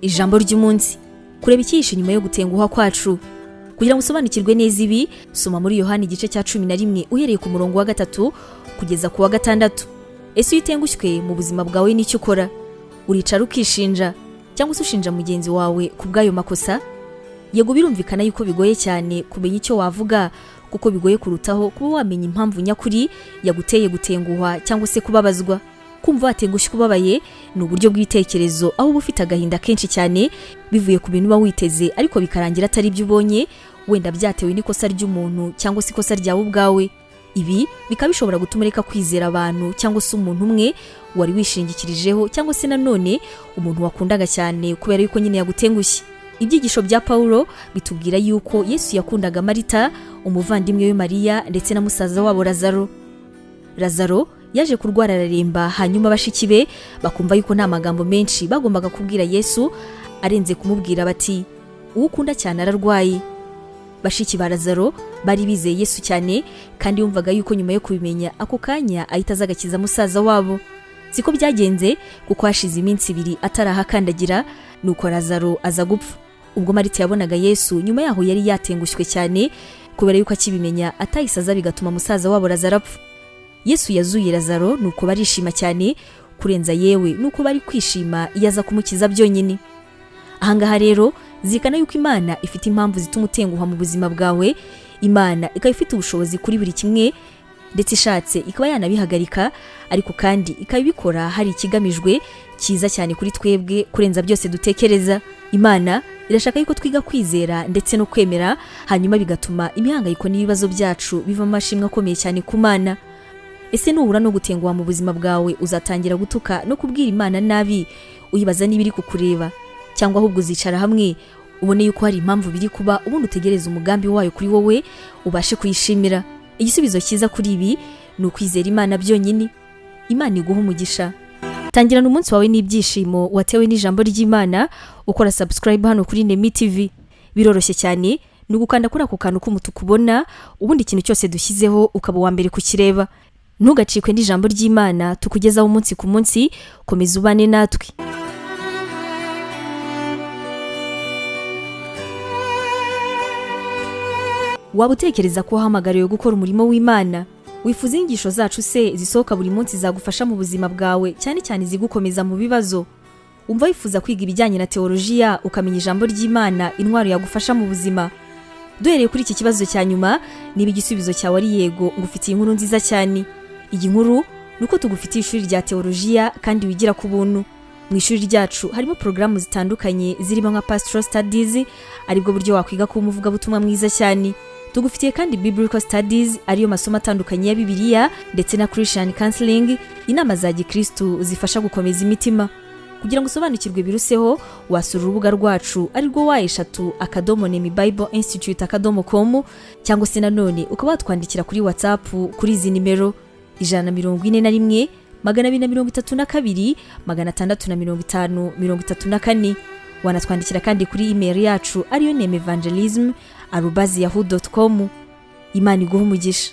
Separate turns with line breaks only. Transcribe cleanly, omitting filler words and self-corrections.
ijambo ry'umunsi, kureba ikihishe inyuma yo gutengwuha kwacu. Kugira ngo usobanukirwe neza ibi, soma muri Yohana igice cya 11 uhereye ku murongo wa 3 kugeza ku wa 6. Ese uyitengushywe mu buzima bwawe n'icyo ukora? Uricara ukishinja cyangwa se ushinja mugenzi wawe kubgayo makosa? Yego birumvikana yuko bigoye cyane kumenya icyo wavuga, kuko bigoye kurutaho kuba wamenya impamvu nyakuri yaguteye gutengwuha cyangwa se kubabazwa. Kumva watengushywe kubabaye ni uburyo bw'ibitekerezo, aho uba ufite agahinda kenshi cyane bivuye ku bintu uba witeze ariko bikarangira atari byo ubonye, wenda byatewe n'ikosa ry'umuntu cyangwa se ikosa ryawe ubwawe. Ibi bikaba bishobora gutuma ureka kwizera abantu cyangwa se umuntu umwe wari wishingikirijeho, cyangwa se nanone umuntu wakundaga cyane kubera yuko nyine yagutengushye. Ibyigisho bya Paulo bitubwira yuko Yesu yakundaga Marita, umuvandimwe we Mariya, ndetse na musaza wabo Lazaro yaje kurwara araremba, hanyuma bashiki be bakumva yuko nta magambo menshi bagombaga kubwira Yesu arenze kumubwira bati uwo ukunda cyane ararwaye. Bashiki ba Lazaro bari bizeye Yesu cyane, kandi yumvaga yuko nyuma yo kubimenya ako kanya ahita azagakiza musaza wabo. Siko byagenze, kuko hashize iminsi 2 atarahakandagira, nuko Lazaro aza gupfa. Ubwo Marita yabonaga Yesu, nyuma yaho yari yatengushywe cyane kubera yuko akibimenya atayisaza, bigatuma musaza wabo Lazaro apfa. Yesu yazuye Lazaro, nuko barishima cyane kurenza yewe nuko bari kwishima iyo aza kumukiza byonyine. Ahangaha rero zikana yuko Imana ifite impamvu zituma utenguha mu buzima bwawe. Imana ikaba ifite ubushobozi kuri buri kimwe, ndetse ishatse ikaba yanabihagarika, ariko kandi ikabikora hari ikigamijwe cyiza cyane kuri twebwe kurenza byose dutekereza. Imana irashaka yuko twiga kwizera ndetse no kwemera, hanyuma bigatuma imihangayiko n'ibibazo byacu biva mu mashimwe akomeye cyane ku Mana. Ese nuhura no gutengwa mu buzima bwawe, uzatangira gutuka no kubwira Imana nabi, uyibaza niba iri kukureba, cyangwa ahubwo uzicara hamwe ubone yuko hari impamvu biri kuba, ubundi utegereza umugambi wayo kuri wowe ubashe kuyishimira? Igisubizo cyiza kuri ibi ni ukwizera Imana byonyine. Imana iguha umugisha. Tangirana umunsi wawe n'ibyishimo watewe n'ijambo ry'Imana, ukora subscribe hano kuri NEMI TV. Biroroshye cyane, ni ugukanda kuri ako kantu k'umutuku ubona, ubundi ikintu cyose dushyizeho ukaba wa mbere kukireba. Ntugacikwe n'ijambo ry'Imana tukugezaho umunsi ku munsi. Komeza ubane natwe. Waba utekereza ko wahamagariwe gukora umurimo w'Imana? Wifuza inyigisho zacu se zisohoka buri munsi zagufasha mu buzima bwawe, cyane cyane zigukomeza mu bibazo? Umva wifuza kwiga ibijyanye na teolojiya, ukamenya ijambo ry'Imana, intwaro yagufasha mu buzima? Duhereye kuri iki kibazo cya nyuma, niba igisubizo cyawe ari yego, ngufitiye inkuru nziza cyane. Iyi nkuru nuko tugufitiye ishuri rya teolojiya kandi wigira ku buntu. Mu ishuri ryacu harimo porogaramu zitandukanye zirimo nka pastoral studies, aribwo buryo wakwiga kuba umuvugabutumwa mwiza cyane. Tugufitiye kandi biblical studies, ariyo masomo atandukanye ya Bibiliya, ndetse na Christian counseling, inama za gikristo zifasha gukomeza imitima. Kugira ngo usobanukirwe biruseho, wasura urubuga rwacu arirwo wa@nemibibleinstitute.com, cyangwa se nanone ukaba watwandikira kuri WhatsApp kuri izi nimero 141 232 650 wanatwandikira kandi kuri email yacu ariyo nemevangelism@yahoo.com. Imana iguha umugisha.